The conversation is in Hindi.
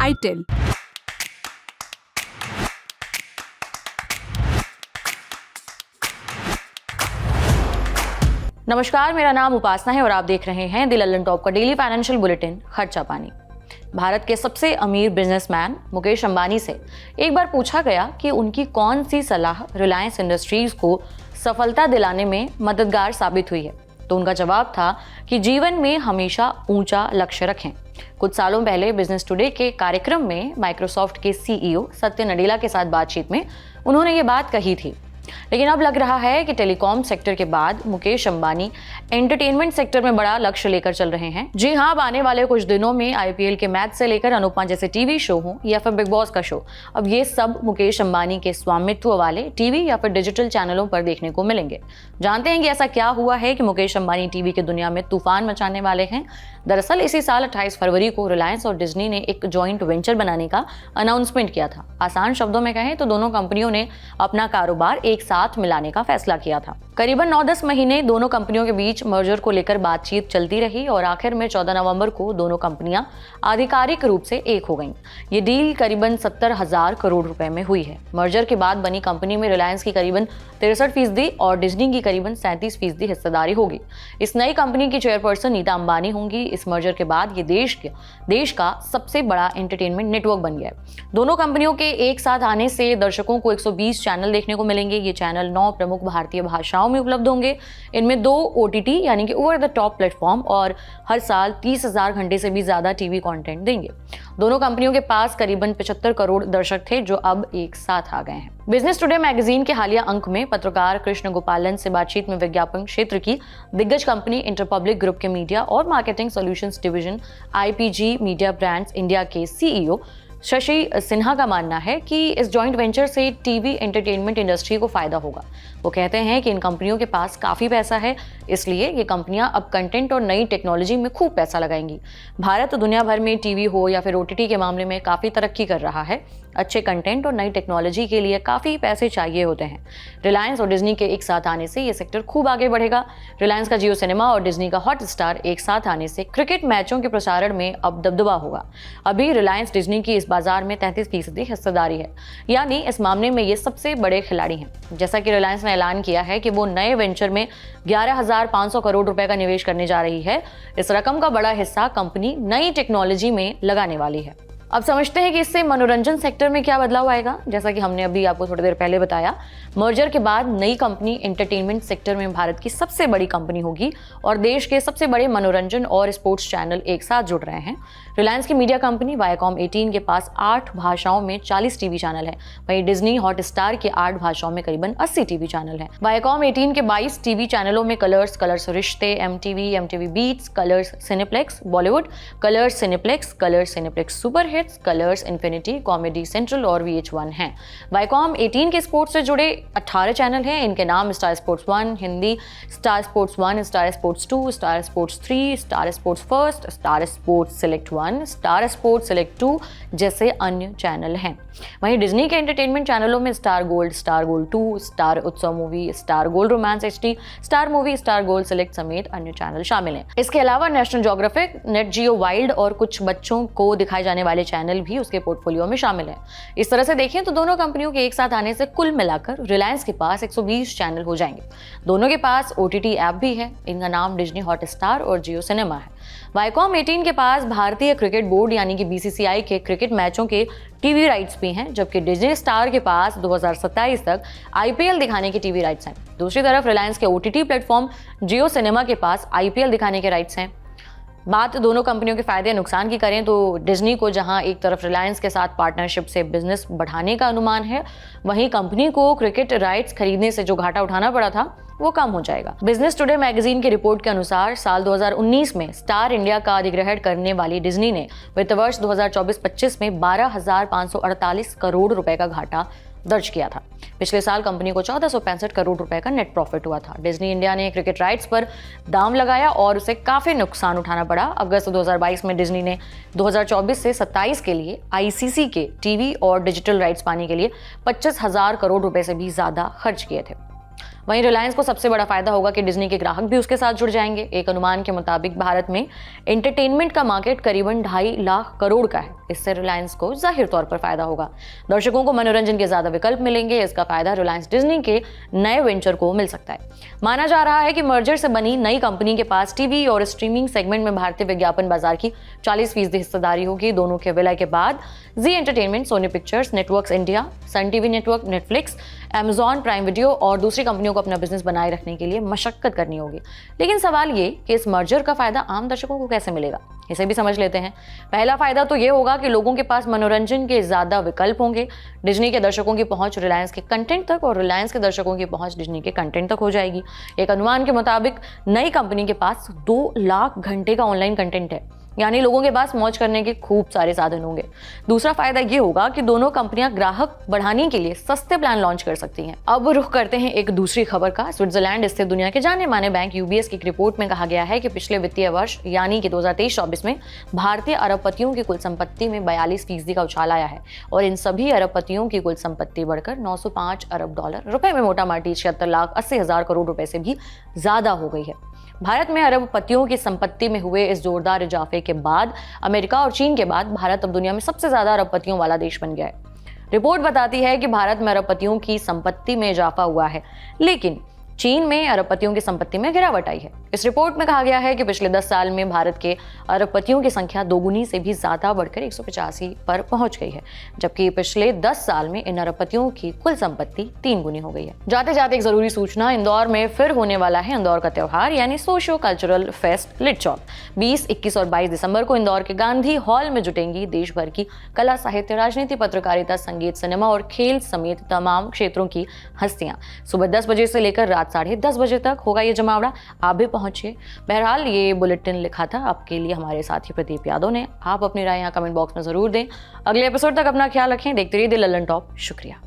आईटेल। नमस्कार, मेरा नाम उपासना है और आप देख रहे हैं द लल्लन टॉप का डेली फाइनेंशियल बुलेटिन खर्चा पानी। भारत के सबसे अमीर बिजनेसमैन मुकेश अंबानी से एक बार पूछा गया कि उनकी कौन सी सलाह रिलायंस इंडस्ट्रीज को सफलता दिलाने में मददगार साबित हुई है, तो उनका जवाब था कि जीवन में हमेशा ऊंचा लक्ष्य रखें। कुछ सालों पहले बिजनेस टुडे के कार्यक्रम में माइक्रोसॉफ्ट के सीईओ सत्य नडेला के साथ बातचीत में उन्होंने ये बात कही थी। लेकिन अब लग रहा है कि टेलीकॉम सेक्टर के बाद मुकेश अंबानी एंटरटेनमेंट सेक्टर में बड़ा लक्ष्य लेकर चल रहे हैं। जी हाँ, अब आने वाले कुछ दिनों में आईपीएल के मैच से लेकर अनुपमा जैसे टीवी शो हो या फिर बिग बॉस का शो, अब ये सब मुकेश अंबानी के स्वामित्व वाले टीवी या फिर डिजिटल चैनलों पर देखने को मिलेंगे। जानते हैं कि ऐसा क्या हुआ है कि मुकेश अंबानी टीवी की दुनिया में तूफान मचाने वाले हैं। दरअसल इसी साल 28 फरवरी को रिलायंस और डिज्नी ने एक जॉइंट वेंचर बनाने का अनाउंसमेंट किया था। आसान शब्दों में कहें तो दोनों कंपनियों ने अपना कारोबार एक साथ मिलाने का फैसला किया था। करीबन 9-10 महीने दोनों कंपनियों के बीच मर्जर को लेकर बातचीत चलती रही और आखिर में 14 नवंबर को दोनों कंपनियां आधिकारिक रूप से एक हो गईं। ये डील करीबन 70,000 करोड़ रुपए में हुई है। मर्जर के बाद बनी कंपनी में रिलायंस की करीबन 63% और डिज्नी की करीबन 37% हिस्सेदारी होगी। इस नई कंपनी की चेयरपर्सन नीता अंबानी होंगी। इस मर्जर के बाद ये देश का सबसे बड़ा एंटरटेनमेंट नेटवर्क बन गया है। दोनों कंपनियों के एक साथ आने से दर्शकों को 120 चैनल देखने को मिलेंगे। ये चैनल 9 प्रमुख भारतीय भाषाओं में उपलब्ध होंगे। इनमें 2 ओटीटी यानी कि ओवर द टॉप प्लेटफॉर्म और हर साल 30,000 घंटे से भी ज्यादा टीवी कंटेंट देंगे। दोनों कंपनियों के पास करीबन 75 करोड़ दर्शक थे जो अब एक साथ आ गए हैं। बिजनेस टुडे मैगजीन के हालिया अंक में पत्रकार कृष्ण गोपालन से बातचीत में विज्ञापन क्षेत्र की दिग्गज कंपनी इंटरपब्लिक ग्रुप के मीडिया और marketing solutions division IPG media brands India के सीईओ शशि सिन्हा का मानना है कि इस जॉइंट वेंचर से टीवी एंटरटेनमेंट इंडस्ट्री को फायदा होगा। वो कहते हैं कि इन कंपनियों के पास काफ़ी पैसा है, इसलिए ये कंपनियां अब कंटेंट और नई टेक्नोलॉजी में खूब पैसा लगाएंगी। भारत दुनिया भर में टीवी हो या फिर ओटीटी के मामले में काफ़ी तरक्की कर रहा है। अच्छे कंटेंट और नई टेक्नोलॉजी के लिए काफ़ी पैसे चाहिए होते हैं। रिलायंस और डिज्नी के एक साथ आने से ये सेक्टर खूब आगे बढ़ेगा। रिलायंस का जियो सिनेमा और डिज्नी का हॉटस्टार एक साथ आने से क्रिकेट मैचों के प्रसारण में अब दबदबा होगा। अभी रिलायंस डिज्नी की इस बाजार में 33% हिस्सेदारी है, यानी इस मामले में ये सबसे बड़े खिलाड़ी हैं। जैसा कि रिलायंस ने ऐलान किया है कि वो नए वेंचर में 11,500 करोड़ रुपए का निवेश करने जा रही है। इस रकम का बड़ा हिस्सा कंपनी नई टेक्नोलॉजी में लगाने वाली है। अब समझते हैं कि इससे मनोरंजन सेक्टर में क्या बदलाव आएगा। जैसा कि हमने अभी आपको थोड़ी देर पहले बताया, मर्जर के बाद नई कंपनी एंटरटेनमेंट सेक्टर में भारत की सबसे बड़ी कंपनी होगी और देश के सबसे बड़े मनोरंजन और स्पोर्ट्स चैनल एक साथ जुड़ रहे हैं। रिलायंस की मीडिया कंपनी वायाकॉम 18 के पास 8 भाषाओं में 40 टीवी चैनल है। वहीं डिज्नी हॉटस्टार के 8 भाषाओं में करीबन 80 टीवी चैनल हैं। वायाकॉम 18 के 22 टीवी चैनलों में Colors Rishtey, MTV Beats, Colors Cineplex Bollywood, Colors Cineplex Super Hit, Colors Infinity, Comedy Central और VH1 हैं। वायाकॉम 18 के स्पोर्ट्स से जुड़े 18 चैनल हैं। इनके नाम star sports 1 Hindi, star sports 1, star sports 2, star sports 3, star sports first, star sports select 1, star sports select 2 जैसे अन्य चैनल हैं। वहीं डिज्नी के एंटरटेनमेंट चैनलों में स्टार गोल्ड 2, स्टार उत्सव movie, star gold romance HD, star movie, star gold select समेत अन्य चैनल शामिल हैं। इसके अलावा नेशनल ज्योग्राफिक, नेट जियो वाइल्ड और कुछ बच्चों को दिखाए जाने वाले चैनल भी उसके पोर्टफोलियो में शामिल है। इस तरह से देखें तो दोनों कंपनियों के एक साथ आने से कुल मिलाकर रिलायंस के पास 120 चैनल हो जाएंगे। दोनों के पास OTT ऐप भी है। इनका नाम डिज्नी हॉटस्टार और जियो सिनेमा है। वायाकॉम 18 के पास भारतीय क्रिकेट बोर्ड यानी कि BCCI के क्रिकेट मैचों के टीवी राइट्स भी हैं, जबकि डिज्नी स्टार के पास 2027 तक IPL दिखाने के टीवी राइट्स हैं। दूसरी तरफ रिलायंस के OTT प्लेटफॉर्म जियो सिनेमा के पास IPL दिखाने के राइट्स हैं। बात दोनों कंपनियों के फायदे नुकसान की करें तो डिज्नी को जहां एक तरफ रिलायंस के साथ पार्टनरशिप से बिजनेस बढ़ाने का अनुमान है, वहीं कंपनी को क्रिकेट राइट्स खरीदने से जो घाटा उठाना पड़ा था वो कम हो जाएगा। बिजनेस टुडे मैगजीन की रिपोर्ट के अनुसार साल 2019 में स्टार इंडिया का अधिग्रहण करने वाली डिज्नी ने वित्त वर्ष 2024-25 में 12,548 करोड़ रुपए का घाटा दर्ज किया था। पिछले साल कंपनी को 1465 करोड़ रुपए का नेट प्रॉफिट हुआ था। डिज्नी इंडिया ने क्रिकेट राइट्स पर दाम लगाया और उसे काफी नुकसान उठाना पड़ा। अगस्त 2022 में डिज्नी ने 2024 से 27 के लिए ICC के टीवी और डिजिटल राइट्स पाने के लिए 25,000 करोड़ रुपए से भी ज्यादा खर्च किए थे। वहीं रिलायंस को सबसे बड़ा फायदा होगा कि डिज्नी के ग्राहक भी उसके साथ जुड़ जाएंगे। एक अनुमान के मुताबिक भारत में एंटरटेनमेंट का मार्केट करीबन 2.5 लाख करोड़ का है। इससे रिलायंस को जाहिर तौर पर फायदा होगा। दर्शकों को मनोरंजन के ज्यादा विकल्प मिलेंगे। इसका फायदा रिलायंस डिज्नी के नए वेंचर को मिल सकता है। माना जा रहा है कि मर्जर से बनी नई कंपनी के पास टीवी और स्ट्रीमिंग सेगमेंट में भारतीय विज्ञापन बाजार की 40% हिस्सेदारी होगी। दोनों के विलय के बाद Zee entertainment, Sony pictures, networks India, Sun TV network, Netflix, Amazon prime video और दूसरी कंपनियों को अपना बिजनेस बनाए रखने के लिए मशक्कत करनी होगी। लेकिन सवाल ये कि इस मर्जर का फायदा आम दर्शकों को कैसे मिलेगा, इसे भी समझ लेते हैं। पहला फायदा तो ये होगा कि लोगों के पास मनोरंजन के ज्यादा विकल्प होंगे। डिज्नी के दर्शकों की पहुंच रिलायंस के कंटेंट तक और रिलायंस के दर्शकों की पहुंच डिज्नी के कंटेंट तक हो जाएगी। एक अनुमान के मुताबिक नई कंपनी के पास 2 लाख घंटे का ऑनलाइन कंटेंट है, यानी लोगों के पास मौज करने के खूब सारे साधन होंगे। दूसरा फायदा ये होगा कि दोनों कंपनियां ग्राहक बढ़ाने के लिए सस्ते प्लान लॉन्च कर सकती हैं। अब रुख करते हैं एक दूसरी खबर का। स्विट्जरलैंड स्थित दुनिया के जाने माने बैंक यूबीएस की एक रिपोर्ट में कहा गया है कि पिछले वित्तीय वर्ष यानी कि 2023-24 में भारतीय अरबपतियों की कुल संपत्ति में 42% का उछाल आया है और इन सभी अरबपतियों की कुल संपत्ति बढ़कर 905 अरब डॉलर, रुपए में मोटा माटी 76,80,000 करोड़ रुपए से भी ज्यादा हो गई है। भारत में अरबपतियों की संपत्ति में हुए इस जोरदार इजाफे के बाद अमेरिका और चीन के बाद भारत अब दुनिया में सबसे ज्यादा अरबपतियों वाला देश बन गया है। रिपोर्ट बताती है कि भारत में अरबपतियों की संपत्ति में इजाफा हुआ है, लेकिन चीन में अरबपतियों की संपत्ति में गिरावट आई है। इस रिपोर्ट में कहा गया है कि पिछले 10 साल में भारत के अरबपतियों की संख्या दोगुनी से भी ज्यादा बढ़कर 185 पर पहुंच गई है, जबकि पिछले 10 साल में इन अरबपतियों की कुल संपत्ति 3 गुनी हो गई है। जाते जाते एक जरूरी सूचना, इंदौर में फिर होने वाला है इंदौर का त्योहार यानी सोशियो कल्चरल फेस्ट लिट चौक। 20, 21 और 22 दिसंबर को इंदौर के गांधी हॉल में जुटेंगी देश भर की कला, साहित्य, राजनीति, पत्रकारिता, संगीत, सिनेमा और खेल समेत तमाम क्षेत्रों की हस्तियां। सुबह 10 बजे से लेकर रात 10:30 बजे तक होगा ये जमावड़ा। आप भी पहुंचिए। बहरहाल ये बुलेटिन लिखा था आपके लिए हमारे साथी प्रदीप यादव ने। आप अपनी राय यहाँ कमेंट बॉक्स में जरूर दें। अगले एपिसोड तक अपना ख्याल रखें। देखते रहिए द लल्लन टॉप। शुक्रिया।